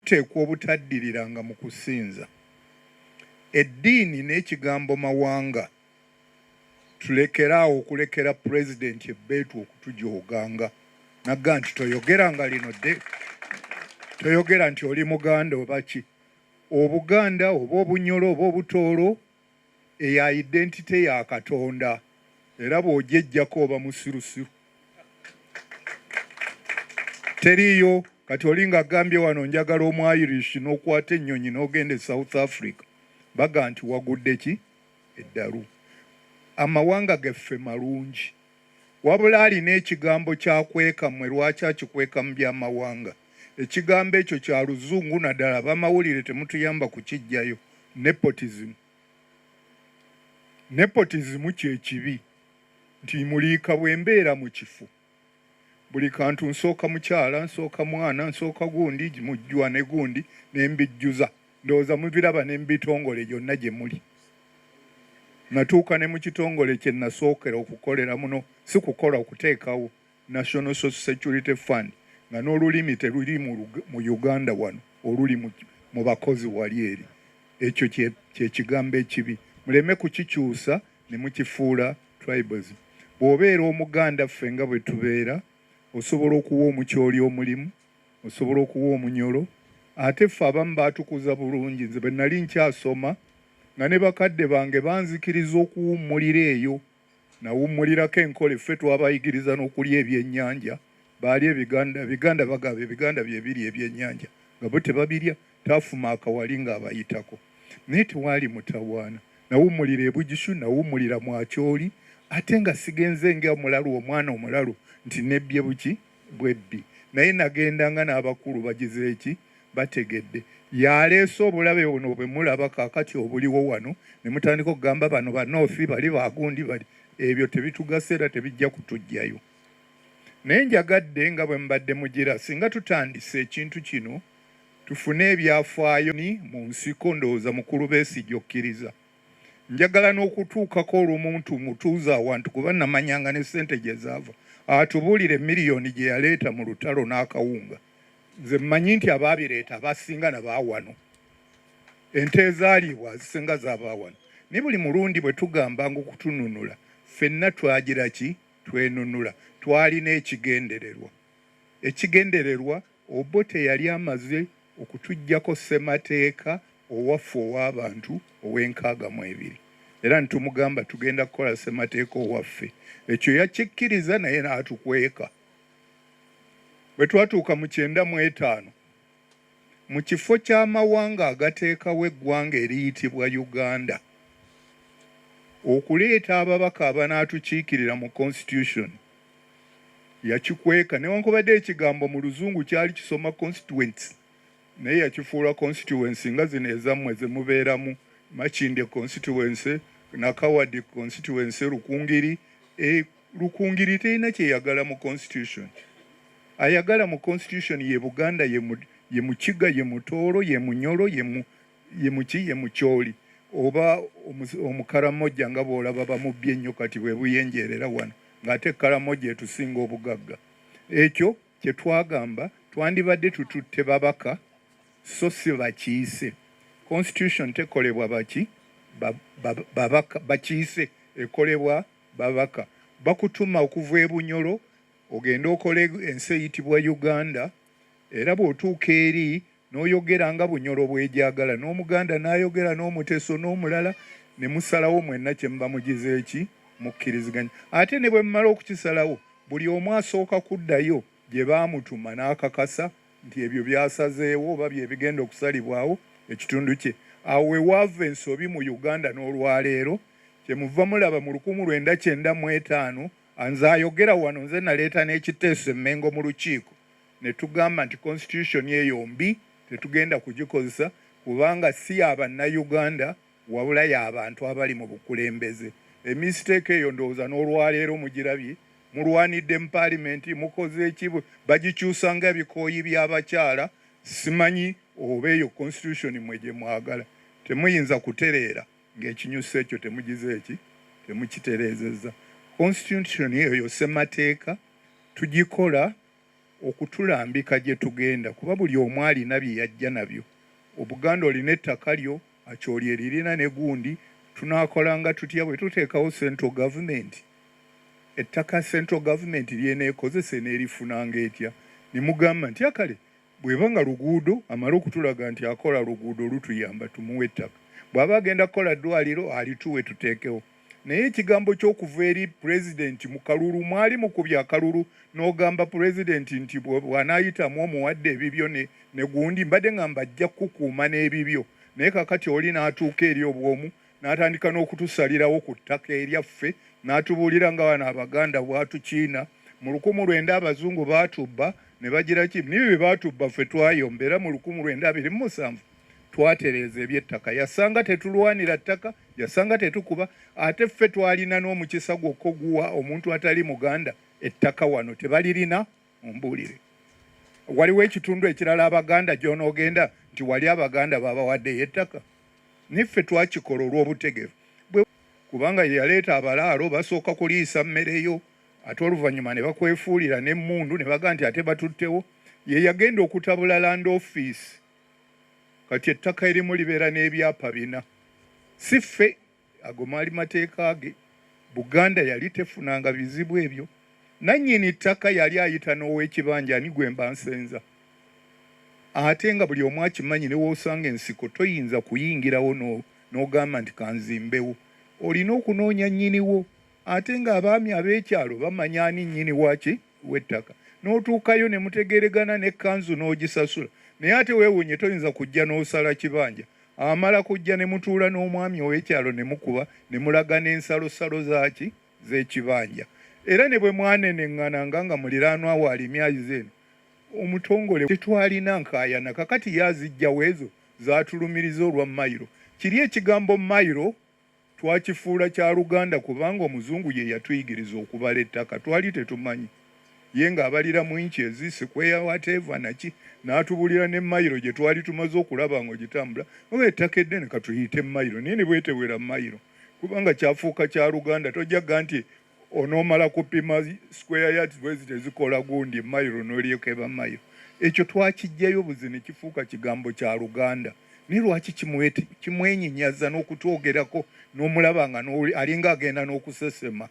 tuteekwa obutaddiriranga mu kusinza. Eddiini n'ekigambo mawanga tulekeraawo okulekera pulezidenti ebbeetu okutujooganga nagga nti toyogeranga lino dde, toyogera nti oli Muganda oba ki. Obuganda oba Obunyolo oba Obutoolo eya identity ya Katonda, era bw'ogyejjako oba musirusiru. Teriyo kati olinga agambye wano njagala Omu-Irish n'okwata ennyonyi n'ogenda e South Africa baga nti wagudde ki eddalu. Amawanga gaffe malungi, wabula alina ekigambo kyakweka mmwe lwaki akikweka mu byamawanga. Ekigambo ekyo kya Luzungu naddala bamawulire temutuyamba kukijjayo. Nepotism. Nepotism kye kibi nti muliika bw'embeera mu kifu. Buli kantu nsooka mukyala, nsooka mwana, nsooka gundi, mujjwa ne gundi n'embijjuza. Ndowooza mubiraba ne mbitongole gyonna gye muli. Natuuka ne mu kitongole kye nasookera okukolera muno, si kukola okuteekawo National Social Security Fund nga n'olulimi teruli mu Uganda wano, oluli mu bakozi wali eri. Ekyo kye kigambo ekibi. Muleme kukikyusa ne mukifuula tribalism. Bw'obeera Omuganda ffe nga bwe tubeera, osobola okuwa omukyoli omulimu, osobola okuwa Omunyolo. Ate ffe abamu baatukuza bulungi. Nze bwe nali nkyasoma nga ne bakadde bange banzikiriza okuwummulira eyo. Nawummulirako enkola ffe twabayigiriza n'okulya ebyennyanja. Baali ebiganda bagaba ebiganda bye biri ebyennyanja nga bo tebabirya, taafuma akawali ng'abayitako. Naye tewaali mutawaana. Nawummulira e Bugishu, nawummulira Mwakyoli, ate nga sigenze ng'omulalu, omwana omulalu nti nebbye buki bwebbi. Naye nagendanga n'abakulu bagize eki bategedde. Yaleese obulabe buno bwe mulaba kaakati obuliwo wano ne mutandika okugamba bano banoofi bali bagundi bali. Ebyo tebitugasa era tebijja kutujjayo. Naye njagadde nga bwe mbadde mugira, singa tutandise ekintu kino tufune ebyafaayo ni mu nsiko, ndowooza mukulu Besigye okkiriza. Njagala n'okutuukako olumuntu mutuuza awantu kuba namanyanga ne ssente gye zaava. Atubuulire miliyoni gye yaleeta mu lutalo n'akawunga. Nze mmanyi nti abaabireeta abasinga nabaawano. Ente ezaalibwa azisinga zaabaawano. Ne buli mulundi bwe tugambanga okutununula, ffenna twagira ki? Twenunula. Twalina ekigendererwa. Ekigendererwa Obote yali amaze okutujjako ssemateeka owaffe ow'abantu ow'enkaaga-mu-2. Era ntumugamba tugenda kukola ssemateeka owaffe. Ekyo yakikkiriza naye n'atukweka. Bwe twatuuka mu 95 mu kifo ky'amawanga agateekawo eggwanga eriyitibwa Uganda, okuleeta ababaka abanaatukiikirira mu constitution yakikweka. Newankubadde ekigambo mu Luzungu kyali kisoma constituency, naye yakifuula constituency nga zino ezammwe ze mubeeramu, Makindye constituency, Nakawadi constituency, Rukungiri. Rukungiri terina kyeyagala mu constitution. Ayagala mu constitution ye Buganda, ye Mukiga, ye Mutooro, ye Munyolo, ye Mukyoli, oba Omukaramoja nga bw'olaba bamubbye ennyo kati bwe buyenjeerera wano, ng'ate Karamoja etusinga obugagga. Ekyo kye twagamba twandibadde tututte babaka so si bakiise. Constitution tekolebwa baki babaka bakiise, ekolebwa babaka. Bakutuma okuva e Bunyolo ogenda okole ensi eyitibwa Uganda, era bw'otuuka eri n'oyogera nga Bunyolo bw'ejagala, n'Omuganda n'ayogera n'Omuteso n'omulala, ne musalawo mwenna kye muba mugize eki mukkiriziganya. Ate ne bwe mmala okukisalawo, buli omu asooka kuddayo gye baamutuma n'akakasa nti ebyo byasazeewo oba bye bigenda okusalibwawo ekitundu kye. Awo we waava ensobi mu Uganda n'olwaleero, kye muva mulaba mu 1995 nze ayogera wano, nze naleeta n'ekiteeso Emmengo mu lukiiko ne tugamba nti constitution eyo mbi, tetugenda kugikozesa kubanga si y'Abannayuganda wabula y'abantu abali mu bukulembeze. Emistake eyo ndowooza n'olwaleero mugirabye, mulwanidde mu paalimenti, mukoze ekibu, bagikyusa nga ebikooyi by'abakyala. Simanyi oba eyo constitution mwe gye mwagala. Temuyinza kutereera ng'ekinyusa ekyo temugize eki, temukitereezezza. Constitution eyo ssemateeka tugikola okutulambika gye tugenda kuba buli omu alina bye yajja nabyo. Obuganda olina ettaka lyo akyoli eririna ne gundi tunaakolanga tutya bwe tuteekawo central government ettaka central government lyeneekozese n'erifunanga etya ne mugamba nti akale bw'eba nga luguudo amale okutulaga nti akola luguudo lutuyamba tumuwe ettaka bw'aba agenda kukola ddwaliro alituwe tuteekewo. Naye ekigambo ky'okuva eri pulezidenti mu kalulu mwali mukubya akalulu n'ogamba pulezidenti nti bw'anaayitamu omuwadde ebibyo ne gundi mbadde ngamba ajja kukuuma n'ebibyo naye kakati oli n'atuuka eri obwomu n'atandika n'okutusalirawo ku ttaka eryaffe n'atubuulira nga wano Abaganda bwatukiina mu 1900 Abazungu baatubba ne bagira ki nibyo bye baatubba ffe twayombera mu 1927 twatereeza eby'ettaka yasanga tetulwanira ttaka yasanga tetukuba ate ffe twalina n'omukisa gwokka oguwa omuntu atali Muganda ettaka wano tebalirina ombuulire. Waliwo ekitundu ekirala Abaganda gy'onoogenda nti wali Abaganda babawaddeyo ettaka niffe twakikola olw'obutegevu kubanga yaleeta abalaalo basooka kuliisa mmereyo ate oluvannyuma ne bakwefuulira n'emmundu ne baga nti ate batuttewo ye yagenda okutabula land office kati ettaka erimu libeera n'ebyapa bina si ffe ago maali mateeka ge. Buganda yali tefunanga bizibu ebyo nannyini ttaka yali ayita n'ow'ekibanja ani gwe mba nsenza ate nga buli omu akimanyi ne woosanga ensiko toyinza kuyingirawo n'ogamba nti kanzimbewo olina okunoonya nnyiniwo ate ng'abaami ab'ekyalo bamanya ani nnyini waki w'ettaka n'otuukayo ne mutegeregana n'ekkanzu n'ogisasula naye ate weewuunye toyinza kujja n'osala kibanja amala kujja ne mutuula n'omwami ow'ekyalo ne mukuba ne mulaga n'ensalosalo zaaki z'ekibanja era ne bwe mwaneneŋŋananga nga muliraanwa waali myazi eno omutongole tetwalina nkaayana kakati yazijjawo ezo zaatulumiriza olwa mayiro. Kiri ekigambo mayiro twakifuula kya Luganda kubanga omuzungu ye yatuyigiriza okubala ettaka twali tetumanyi ye ng'abalira mu inches sikweya whatever naki n'atubulira ne mayiro gye twali tumaze okulaba ng'ogitambula oba ettaka eddene katuyite mayiro naye ne bwetewera mayiro kubanga kyafuuka kya Luganda tojjaga nti onoomala kupima square yards bwezi tezikola gundi mayiro n'olyeko eba mayiro. Ekyo twakijjayo buzi ne kifuuka kigambo kya Luganda naye lwaki kimwenyinyaza n'okutwogerako n'omulaba nga alinga agenda n'okusesema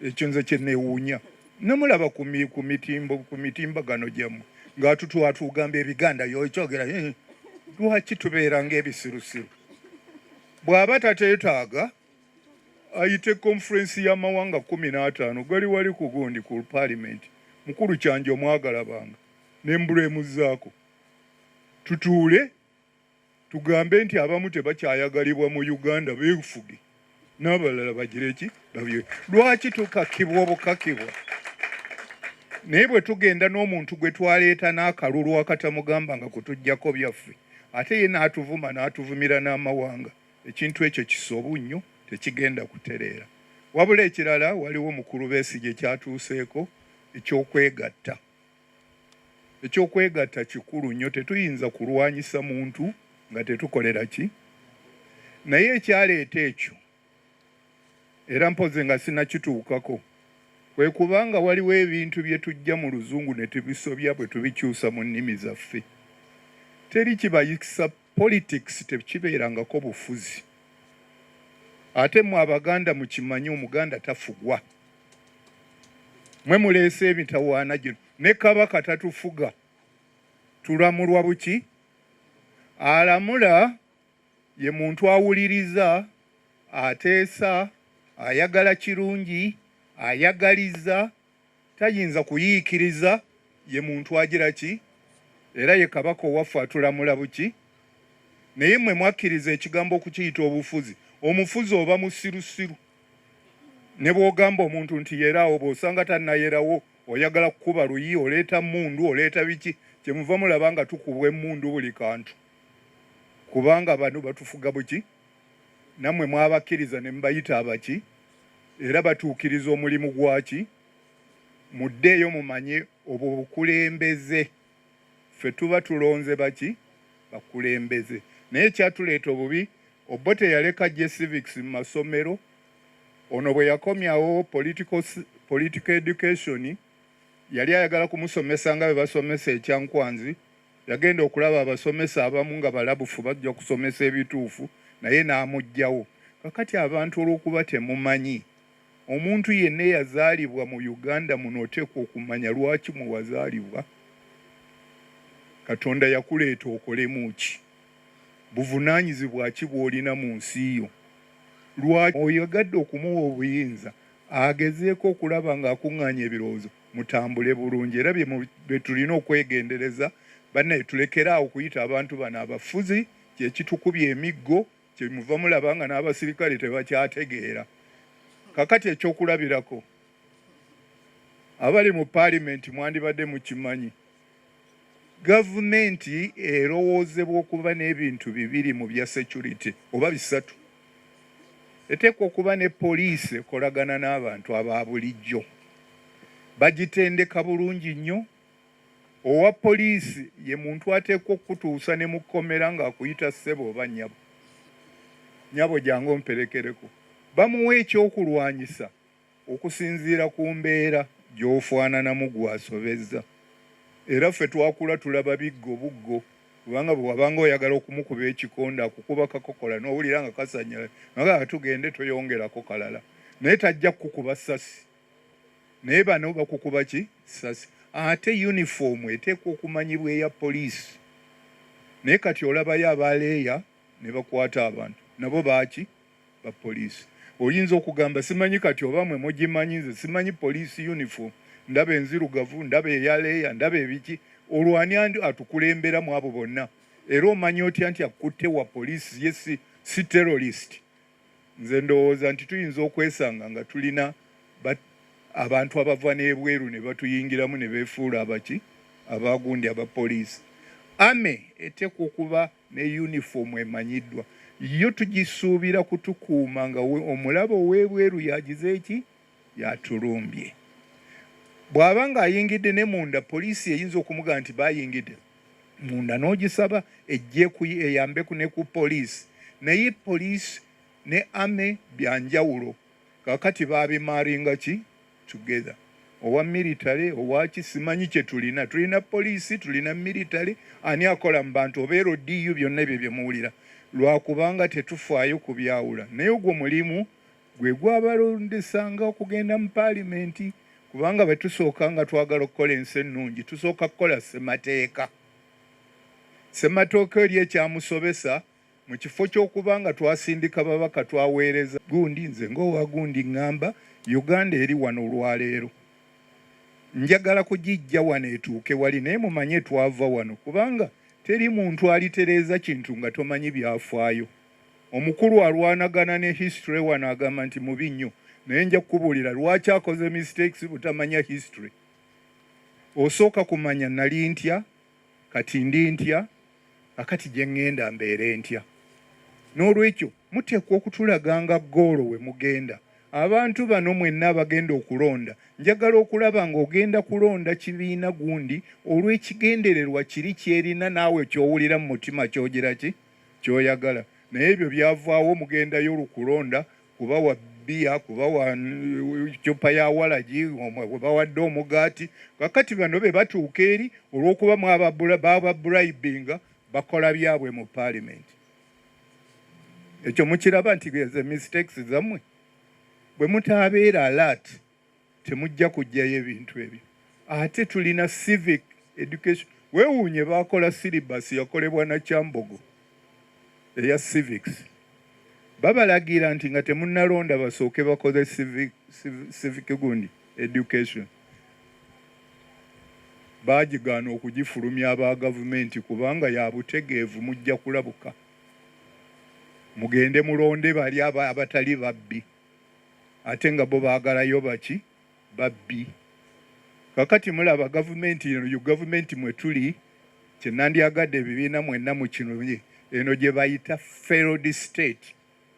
ekyo nze kye neewuunya namulaba ku mitimbagano gyammwe ng'atutwatugamba ebiganda yokyogera lwaki tubeera ng'ebisirusiru. Bw'aba tateetaaga ayite konferensi y'amawanga 15 gali wali ku gundi ku palimenti mukulu kyanje omwagala banga n'embulemu tutuule tugambe nti abamu tebakyayagalibwa mu Uganda beefuge n'abalala bagire ki babye lwaki tukakibwa obukakibwa. Naye bwe tugenda n'omuntu gwe twaleeta n'akalulu akatamugamba nga kutujjako byaffe ate ye n'atuvuma n'atuvumira n'amawanga ekintu ekyo kisobu nnyo tekigenda kutereera. Wabula ekirala waliwo mukulu Besigye kyatuuseeko ekyokwegatta. Ekyokwegatta kikulu nnyo tetuyinza kulwanyisa muntu nga tetukolera ki naye ekyaleeta ekyo era mpoze nga sinakituukako kwe kubanga waliwo ebintu bye tujja mu luzungu ne tubisobya bwe tubikyusa mu nnimi zaffe teri kibayisa politics tekibeerangako bufuzi ate mu Abaganda mukimanyi omuganda tafugwa mwe muleese emitawaana gino ne Kabaka tatufuga tulamulwa buki alamula ye muntu awuliriza ateesa ayagala kirungi ayagaliza tayinza kuyiikiriza ye muntu agira ki era ye Kabaka owaffe atulamula buki naye mmwe mwakkiriza ekigambo okukiyita obufuzi omufuzi oba musirusiru ne bw'ogamba omuntu nti yeraawo bw'osanga tannayerawo oyagala kukuba luyi oleeta mundu oleeta biki kyemuva mulaba nga tukubwa emmundu buli kantu kubanga bano batufuga buki nammwe mwabakkiriza ne mubayita abaki era batuukiriza omulimu gwaki muddeeyo mumanye obwo bukulembeze ffe tuba tulonze baki bakulembeze naye kyatuleeta obubi Obote yaleka je civics mu masomero ono bwe yakomyawo political education yali ayagala kumusomesa nga bwe basomesa ekyankwanzi, yagenda okulaba abasomesa abamu nga balabufu bajja kusomesa ebituufu, naye n'amuggyawo. Kakati abantu olw'okuba temumanyi, omuntu yenna eyazaalibwa mu Uganda muno oteekwa okumanya lwaki mwe wazaalibwa. Katonda yakuleeta okolemu ki? Buvunaanyizibwa ki bw'olina mu nsi yo? Lwaki oyagadde okumuwa obuyinza agezeeko okulaba ng'akuŋŋaanya ebirowoozo, mutambule bulungi. Era bye tulina okwegendereza. Bannaye tulekeraawo okuyita abantu bano abafuzi, kye kitukubya emiggo, kye muva mulaba nga n'abasirikale tebakyategeera. Kakati ekyokulabirako, abali mu paalimenti mwandibadde mukimanyi, gavumenti erowoozebwa okuba n'ebintu bibiri mu bya security oba bisatu. Eteekwa okuba ne poliisi ekolagana n'abantu aba bulijjo, bagitendeka bulungi nnyo. Owa poliisi ye muntu ateekwa okutuusa ne mu kkomera ng'akuyita ssebo oba nnyabo. Nnyabo jangu omperekereko. Bamuwa ekyokulwanyisa okusinziira ku mbeera gy'ofaananamu gw'asobezza. Era ffe twakula tulaba biggo buggo, kubanga bwe wabanga oyagala okumukuba ekikonda akukuba kakokola n'owulira nga kasanyala, naye tugende toyongerako kalala. Naye tajja kukuba ssasi. Naye bano bakukuba ki? Ssasi. Ate uniform eteekwa okumanyibwa eya poliisi. Naye kati olabayo abaleeya ne bakwata abantu, nabo baaki? Ba poliisi. Oyinza okugamba simanyi kati oba mwe mugimanyi, nze simanyi poliisi uniform, ndaba enzirugavu, ndaba eyaleeya, ndaba ebiki. Olwani atukulembera mu abo bonna? Era omanyi otya nti akutte wa poliisi ye si terrorist? Nze ndowooza nti tuyinza okwesanga nga tulina abantu abava n'ebweru ne batuyingiramu ne beefuula abaki? Abagundi abapoliisi. Ame eteekwa okuba ne uniform emanyiddwa. Yo tugisuubira kutukuuma nga omulabo ow'ebweru yagize eki? Yatulumbye. Bw'aba ng'ayingidde ne munda, poliisi eyinza okumugamba nti bayingidde munda n'ogisaba ejje eyambeku ne ku poliisi. Naye poliisi ne ame bya njawulo. Kakati babimaaringa ki? Together. Owa military, owaki simanyi kye tulina. Tulina poliisi, tulina military, ani akola mu bantu obeera odiyu byonna ebyo bye muwulira. Lwakubanga tetufaayo ku byawula. Naye ogwo mulimu gwe gwabalondesanga okugenda mu paalimenti, kubanga bwe tusooka nga twagala okukola ensi ennungi, tusooka kukola ssemateeka. Ssemateeka eri ekyamusobesa mu kifo ky'okuba nga twasindika babaka twaweereza gundi, nze ng'owa gundi ngamba Uganda eri wano olwaleero. Njagala kugijja wano etuuke wali, naye mumanye twava wano, kubanga teri muntu alitereeza kintu nga tomanyi byafaayo. Omukulu alwanagana ne history wano agamba nti mubi nnyo, naye nja kukubuulira lwaki akoze mistakes butamanya history. Osooka kumanya nali ntya, kati ndi ntya, akati gye ŋŋenda mbeere ntya. N'olwekyo muteekwa okutulaganga goolo we mugenda. Abantu bano mwenna abagenda okulonda, njagala okulaba ng'ogenda kulonda kibiina gundi olw'ekigendererwa kiri kyerina naawe ky'owulira mu mutima ky'ogira ki? Ky'oyagala. Naye ebyo byavaawo mugendayo olukulonda, kubawa bbiya, kubawa ccupa ya walagi, bawadde omugaati. Kakati bano be batuuka eri olw'okuba bababurayibinga bakola byabwe mu paalimenti. Ekyo mukiraba nti ze mistakes zammwe. Bwe mutaabeera alert temujja kujjayo ebintu ebyo. Ate tulina civic education. Weewuunye baakola syllabus yakolebwa na Kyambogo eya civics. Babalagira nti nga temunnalonda basooke bakoze civic gundi education. Baagigaana okugifulumya aba gavumenti kubanga ya butegeevu, mujja kulabuka. Mugende mulonde bali abatali babbi. Ate nga bo baagalayo baki? Babbi. Kakati mulaba gavumenti eno, gavumenti mwe tuli, kye nandyagadde ebibiina mwenna mu kino eno gye bayita failed state.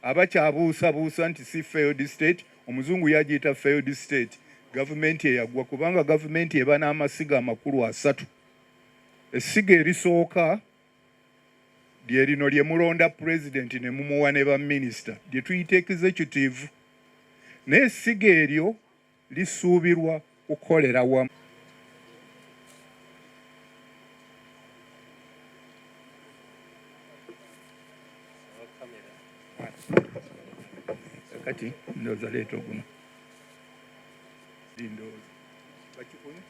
Abakyabuusabuusa nti si failed state, omuzungu yagiyita failed state. Gavumenti eyagwa kubanga gavumenti eba n'amasiga amakulu 3. Essiga erisooka lye lino lye mulonda pulezidenti ne mumuwa ne baminisita, lye tuyita executive. Naye essiga eryo lisuubirwa kukolera wamu. kati ndowooza leeta oguno ndowooza bakikune